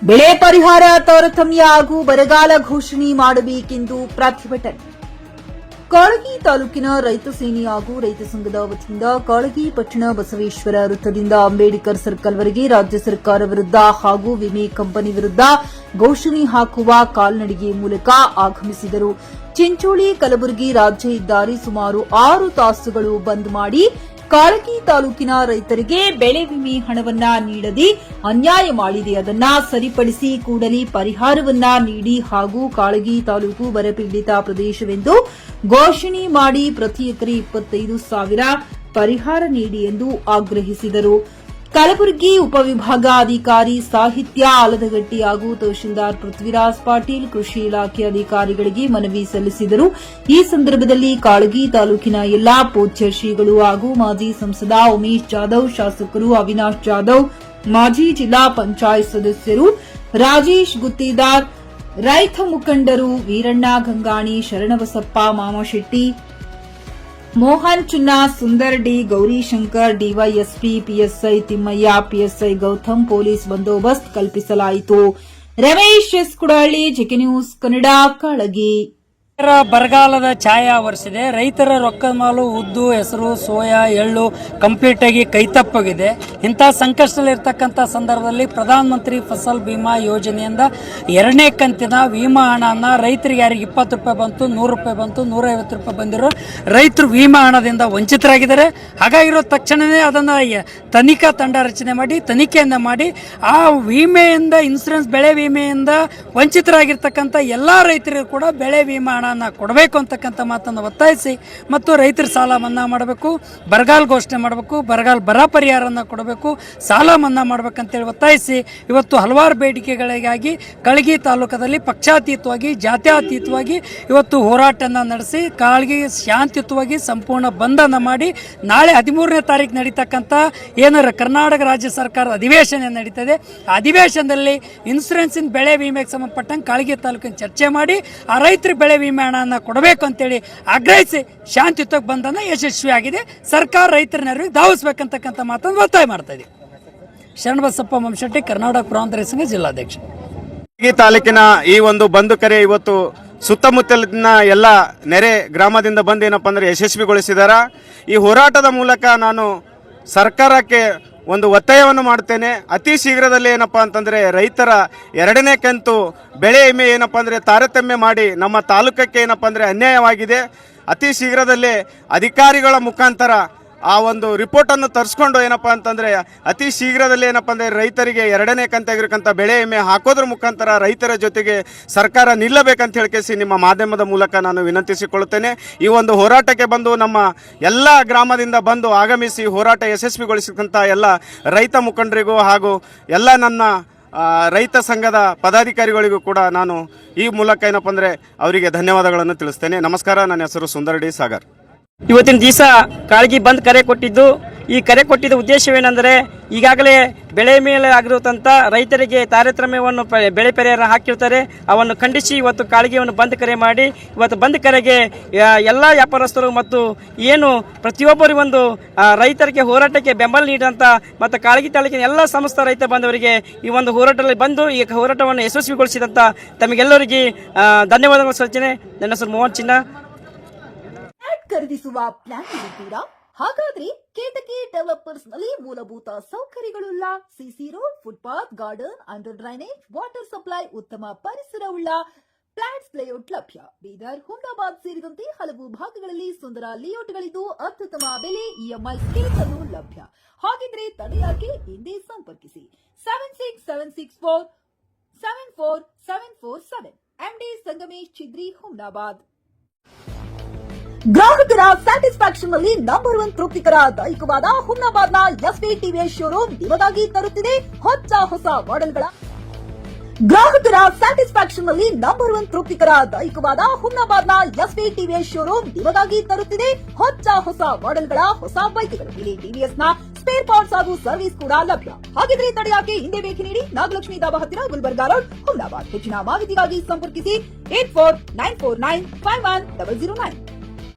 ಬೆಳೆ ಪರಿಹಾರ ತಾರತಮ್ಯ ಹಾಗೂ ಬರಗಾಲ ಘೋಷಣೆ ಮಾಡಬೇಕೆಂದು ಪ್ರತಿಭಟನೆ. ಕಾಳಗಿ ತಾಲೂಕಿನ ರೈತ ಸೇನೆ ಹಾಗೂ ರೈತ ಸಂಘದ ವತಿಯಿಂದ ಕಾಳಗಿ ಪಟ್ಟಣ ಬಸವೇಶ್ವರ ವೃತ್ತದಿಂದ ಅಂಬೇಡ್ಕರ್ ಸರ್ಕಲ್ವರೆಗೆ ರಾಜ್ಯ ಸರ್ಕಾರ ವಿರುದ್ಧ ಹಾಗೂ ವಿಮೆ ಕಂಪನಿ ವಿರುದ್ಧ ಘೋಷಣೆ ಹಾಕುವ ಕಾಲ್ನಡಿಗೆ ಮೂಲಕ ಆಗಮಿಸಿದರು. ಚಿಂಚೋಳಿ ಕಲಬುರಗಿ ರಾಜ್ಯ ಹೆದ್ದಾರಿ ಸುಮಾರು 6 ತಾಸುಗಳು ಬಂದ್ ಮಾಡಿ ಕಾಳಗಿ ತಾಲೂಕಿನ ರೈತರಿಗೆ ಬೆಳೆ ವಿಮೆ ಹಣವನ್ನ ನೀಡದೆ ಅನ್ಯಾಯ ಮಾಡಿದೆ. ಅದನ್ನ ಸರಿಪಡಿಸಿ ಕೂಡಲೇ ಪರಿಹಾರವನ್ನ ನೀಡಿ ಹಾಗೂ ಕಾಳಗಿ ತಾಲೂಕು ಬರಪೀಡಿತ ಪ್ರದೇಶವೆಂದು ಘೋಷಣೆ ಮಾಡಿ ಪ್ರತಿ ಎಕರೆ 25,000 ಪರಿಹಾರ ನೀಡಿ ಎಂದು ಆಗ್ರಹಿಸಿದರು. ಕಲಬುರಗಿ ಉಪವಿಭಾಗಾಧಿಕಾರಿ ಸಾಹಿತ್ಯ ಆಲದಗಟ್ಟಿ ಹಾಗೂ ತಹಶೀಲ್ದಾರ್ ಪೃಥ್ವಿರಾಜ್ ಪಾಟೀಲ್ ಕೃಷಿ ಇಲಾಖೆ ಅಧಿಕಾರಿಗಳಿಗೆ ಮನವಿ ಸಲ್ಲಿಸಿದರು. ಈ ಸಂದರ್ಭದಲ್ಲಿ ಕಾಳಗಿ ತಾಲೂಕಿನ ಎಲ್ಲಾ ಪೂಜ್ಯ ಶ್ರೀಗಳು ಹಾಗೂ ಮಾಜಿ ಸಂಸದ ಉಮೇಶ್ ಜಾಧವ್, ಶಾಸಕರು ಅವಿನಾಶ್ ಜಾಧವ್, ಮಾಜಿ ಜಿಲ್ಲಾ ಪಂಚಾಯತ್ ಸದಸ್ಯರು ರಾಜೇಶ್ ಗುತ್ತೇದಾರ್, ರೈತ ಮುಖಂಡರು Veeranna Gangani, Sharanabasappa Mamashetti, Mohan Chunna, Sundar D, Gaurishankar, DySP, PSI Timmaiah, PSI Gautam police ಬಂದೋಬಸ್ತ್ ಕಲ್ಪಿಸಲಾಯಿತು. Ramesh S Kudahalli, JK news Kannada, Kalagi. ಬರಗಾಲದ ಛಾಯೆ ಆವರಿಸಿದೆ. ರೈತರ ರೊಕ್ಕದ ಮಾಲು ಉದ್ದು, ಹೆಸರು, ಸೋಯಾ, ಎಳ್ಳು ಕಂಪ್ಲೀಟ್ ಆಗಿ ಕೈತಪ್ಪಾಗಿದೆ. ಇಂಥ ಸಂಕಷ್ಟದಲ್ಲಿರ್ತಕ್ಕಂಥ ಸಂದರ್ಭದಲ್ಲಿ ಪ್ರಧಾನಮಂತ್ರಿ ಫಸಲ್ ಬಿಮಾ ಯೋಜನೆಯಿಂದ 2ನೇ ಕಂತಿನ ವಿಮಾ ಹಣನ ರೈತರಿಗೆ ಯಾರಿಗೆ 20 ರೂಪಾಯಿ ಬಂತು, 100 ರೂಪಾಯಿ ಬಂತು, 150 ರೂಪಾಯಿ ಬಂದಿರೋ ರೈತರು ವಿಮಾ ಹಣದಿಂದ ವಂಚಿತರಾಗಿದ್ದಾರೆ. ಹಾಗಾಗಿರೋ ತಕ್ಷಣವೇ ಅದನ್ನು ತನಿಖಾ ತಂಡ ರಚನೆ ಮಾಡಿ ತನಿಖೆಯಿಂದ ಮಾಡಿ ಆ ವಿಮೆಯಿಂದ ಇನ್ಸೂರೆನ್ಸ್ ಬೆಳೆ ವಿಮೆಯಿಂದ ವಂಚಿತರಾಗಿರ್ತಕ್ಕಂಥ ಎಲ್ಲಾ ರೈತರಿಗೂ ಕೂಡ ಬೆಳೆ ವಿಮಾ ಹಣ ಕೊಡಬೇಕು ಅಂತಕ್ಕಂಥ ಮಾತನ್ನು ಒತ್ತಾಯಿಸಿ ಮತ್ತು ರೈತರ ಸಾಲ ಮನ್ನಾ ಮಾಡಬೇಕು, ಬರಗಾಲ ಘೋಷಣೆ ಮಾಡಬೇಕು, ಬರಗಾಲ ಬರ ಪರಿಹಾರವನ್ನು ಕೊಡಬೇಕು, ಸಾಲ ಮನ್ನಾ ಮಾಡಬೇಕಂತೇಳಿ ಒತ್ತಾಯಿಸಿ ಇವತ್ತು ಹಲವಾರು ಬೇಡಿಕೆಗಳಿಗಾಗಿ ಕಾಳಗಿ ತಾಲೂಕದಲ್ಲಿ ಪಕ್ಷಾತೀತವಾಗಿ ಜಾತ್ಯಾತೀತವಾಗಿ ಇವತ್ತು ಹೋರಾಟವನ್ನು ನಡೆಸಿ ಕಾಳಗಿ ಶಾಂತಿಯುತವಾಗಿ ಸಂಪೂರ್ಣ ಬಂಧನ ಮಾಡಿ ನಾಳೆ 13ನೇ ತಾರೀಕು ನಡೀತಕ್ಕಂಥ ಏನಾರ ಕರ್ನಾಟಕ ರಾಜ್ಯ ಸರ್ಕಾರದ ಅಧಿವೇಶನ ನಡೀತದೆ. ಆ ಅಧಿವೇಶನದಲ್ಲಿ ಇನ್ಸೂರೆನ್ಸಿನ ಬೆಳೆ ವಿಮೆಗೆ ಸಂಬಂಧಪಟ್ಟಂಗೆ ಕಾಳಗಿ ತಾಲೂಕಿನ ಚರ್ಚೆ ಮಾಡಿ ಆ ರೈತರ ಬೆಳೆ ವಿಮೆ ಹಣವನ್ನು ಕೊಡಬೇಕು ಅಂತೇಳಿ ಆಗ್ರಹಿಸಿ ಶಾಂತಿಯುತ ಬಂಧನ ಯಶಸ್ವಿಯಾಗಿದೆ. ಸರ್ಕಾರ ರೈತರ ನೆರವಿಗೆ ಧಾವಿಸಬೇಕಂತಕ್ಕಂಥ ಮಾತನ್ನು ಒತ್ತಾಯ ಮಾಡ್ತಾ ಇದೆ. ಶರಣಬಸಪ್ಪ ಮಾಮಶೆಟ್ಟಿ, ಕರ್ನಾಟಕ ಪುರಾಂತರ ಸಂಘ ಜಿಲ್ಲಾಧ್ಯಕ್ಷ. ಈ ತಾಲೂಕಿನ ಈ ಒಂದು ಬಂದು ಕರೆ ಇವತ್ತು ಸುತ್ತಮುತ್ತಲಿನ ಎಲ್ಲ ನೆರೆ ಗ್ರಾಮದಿಂದ ಬಂದು ಏನಪ್ಪಾ ಅಂದ್ರೆ ಯಶಸ್ವಿಗೊಳಿಸಿದಾರ. ಈ ಹೋರಾಟದ ಮೂಲಕ ನಾನು ಸರ್ಕಾರಕ್ಕೆ ಒಂದು ಒತ್ತಾಯವನ್ನು ಮಾಡ್ತೇನೆ. ಅತಿ ಶೀಘ್ರದಲ್ಲಿ ಏನಪ್ಪಾ ಅಂತಂದ್ರೆ ರೈತರ 2ನೇ ಕಂತು ಬೆಳೆ ವಿಮೆ ಏನಪ್ಪಾ ಅಂದ್ರೆ ತಾರತಮ್ಯ ಮಾಡಿ ನಮ್ಮ ತಾಲೂಕಕ್ಕೆ ಏನಪ್ಪಾ ಅಂದ್ರೆ ಅನ್ಯಾಯವಾಗಿದೆ. ಅತಿ ಶೀಘ್ರದಲ್ಲೇ ಅಧಿಕಾರಿಗಳ ಮುಖಾಂತರ ಆ ಒಂದು ರಿಪೋರ್ಟ್ ಅನ್ನು ತರಿಸ್ಕೊಂಡು ಏನಪ್ಪಾ ಅಂತಂದ್ರೆ ಅತಿ ಶೀಘ್ರದಲ್ಲಿ ಏನಪ್ಪಾ ಅಂದ್ರೆ ರೈತರಿಗೆ 2ನೇ ಕಂತಾಗಿರತಕ್ಕಂಥ ಬೆಳೆ ವಿಮೆ ಹಾಕೋದ್ರ ಮುಖಾಂತರ ರೈತರ ಜೊತೆಗೆ ಸರ್ಕಾರ ನಿಲ್ಲಬೇಕಂತ ಹೇಳಿಕೆಸಿ ನಿಮ್ಮ ಮಾಧ್ಯಮದ ಮೂಲಕ ನಾನು ವಿನಂತಿಸಿಕೊಳ್ಳುತ್ತೇನೆ. ಈ ಒಂದು ಹೋರಾಟಕ್ಕೆ ಬಂದು ನಮ್ಮ ಎಲ್ಲ ಗ್ರಾಮದಿಂದ ಬಂದು ಆಗಮಿಸಿ ಹೋರಾಟ ಯಶಸ್ವಿಗೊಳಿಸತಕ್ಕಂಥ ಎಲ್ಲ ರೈತ ಮುಖಂಡರಿಗೂ ಹಾಗೂ ಎಲ್ಲ ನನ್ನ ರೈತ ಸಂಘದ ಪದಾಧಿಕಾರಿಗಳಿಗೂ ಕೂಡ ನಾನು ಈ ಮೂಲಕ ಏನಪ್ಪಾ ಅಂದ್ರೆ ಅವರಿಗೆ ಧನ್ಯವಾದಗಳನ್ನು ತಿಳಿಸ್ತೇನೆ. ನಮಸ್ಕಾರ. ನನ್ನ ಹೆಸರು ಸುಂದರ್ ಡಿ ಸಾಗರ್. ಇವತ್ತಿನ ದಿವಸ ಕಾಳಗಿ ಬಂದ್ ಕರೆ ಕೊಟ್ಟಿದ್ದು, ಈ ಕರೆ ಕೊಟ್ಟಿದ್ದ ಉದ್ದೇಶವೇನೆಂದರೆ ಈಗಾಗಲೇ ಬೆಳೆ ಮೇಲೆ ಆಗಿರುವಂಥ ರೈತರಿಗೆ ತಾರತಮ್ಯವನ್ನು ಬೆಳೆ ಪರಿಹಾರ ಹಾಕಿರ್ತಾರೆ, ಅವನ್ನು ಖಂಡಿಸಿ ಇವತ್ತು ಕಾಳಗಿಯನ್ನು ಬಂದ್ ಕರೆ ಮಾಡಿ ಇವತ್ತು ಬಂದ್ ಕರೆಗೆ ಎಲ್ಲ ವ್ಯಾಪಾರಸ್ಥರು ಮತ್ತು ಏನು ಪ್ರತಿಯೊಬ್ಬರು ಒಂದು ರೈತರಿಗೆ ಹೋರಾಟಕ್ಕೆ ಬೆಂಬಲ ನೀಡಿದಂಥ ಮತ್ತು ಕಾಳಗಿ ತಾಲೂಕಿನ ಎಲ್ಲ ಸಮಸ್ತ ರೈತ ಬಾಂಧವರಿಗೆ ಈ ಒಂದು ಹೋರಾಟದಲ್ಲಿ ಬಂದು ಈ ಹೋರಾಟವನ್ನು ಯಶಸ್ವಿಗೊಳಿಸಿದಂಥ ತಮಗೆಲ್ಲರಿಗೆ ಧನ್ಯವಾದಗಳು ಸಲ್ಲಿಸುತ್ತೇನೆ. ನನ್ನ ಹೆಸರು ಮೋಹನ್ ಚಿನ್ನ. ಖರೀದಿಸುವ ಪ್ಲಾನ್ ಇದ್ದೀರಾ? ಹಾಗಾದ್ರೆ ಕೇತಕಿ ಡೆವಲಪರ್ಸ್ ನಲ್ಲಿ ಮೂಲಭೂತ ಸೌಕರ್ಯಗಳುಳ್ಳ CC road, footpath, garden, under drainage, water supply, ಉತ್ತಮ ಪರಿಸರವುಳ್ಳ ಫ್ಲಾಟ್ಸ್ ಲೇಔಟ್ ಲಭ್ಯ. ಬೀದರ್, ಹುಮ್ನಾಬಾದ್ ಸೇರಿದಂತೆ ಹಲವು ಭಾಗಗಳಲ್ಲಿ ಸುಂದರ ಲೇಔಟ್ಗಳಿದ್ದು ಅತ್ಯುತ್ತಮ ಬೆಲೆ, ಇಎಂಐ ಸ್ಕೀಮ್ಸ್ ಅನ್ನು ಲಭ್ಯ. ಹಾಗಿದ್ರೆ ತಡೆಯಾಕೆ ಹಿಂದೆ ಸಂಪರ್ಕಿಸಿ 7676474747 MD ಸಂಗಮೇಶ್ ಚಿದ್ರಿ, ಹುಮ್ನಾಬಾದ್. ಗ್ರಾಹಕರ ಸ್ಯಾಟಿಸ್ಫ್ಯಾಕ್ಷನ್ ನಲ್ಲಿ ನಂಬರ್ 1 ತೃಪ್ತಿಕರ ದೈಹಿಕವಾದ ಹುಮ್ನಾಬಾದ್ನ ಎಸ್ವಿ ಟಿವಿಎಸ್ ಶೋರೂಮ್ ನಿಮಗಾಗಿ ತರುತ್ತಿದೆ ಹೊಸ ಮಾಡೆಲ್ಗಳ. ಗ್ರಾಹಕರ ಸ್ಯಾಟಿಸ್ಫ್ಯಾಕ್ಷನ್ ನಲ್ಲಿ ನಂಬರ್ 1 ತೃಪ್ತಿಕರ ದೈಹಿಕವಾದ ಹುಮ್ನಾಬಾದ್ನ ಎಸ್ವಿ ಟಿವಿಎಸ್ ಶೋರೂಮ್ ನಿಮಗಾಗಿ ತರುತ್ತಿದೆ ಹೊಸ ಮಾಡೆಲ್ಗಳ ಹೊಸ ಬೈಕ್ಗಳು. ಇಲ್ಲಿ ಟಿವಿಎಸ್ ನ ಸ್ಪೇರ್ ಪಾರ್ಟ್ಸ್ ಹಾಗೂ ಸರ್ವಿಸ್ ಕೂಡ ಲಭ್ಯ. ಹಾಗಿದ್ರೆ ತಡೆಯಾಕೆ ಹಿಂದೆ ಭೇಟಿ ನೀಡಿ ನಾಗಲಕ್ಷ್ಮಿ ದಾಬಾ ಹತ್ತಿರ, ಗುಲ್ಬರ್ಗಾ ರೋಡ್, ಹುಮ್ನಾಬಾದ್. ಹೆಚ್ಚಿನ ಮಾಹಿತಿಗಾಗಿ ಸಂಪರ್ಕಿಸಿ 8494951009.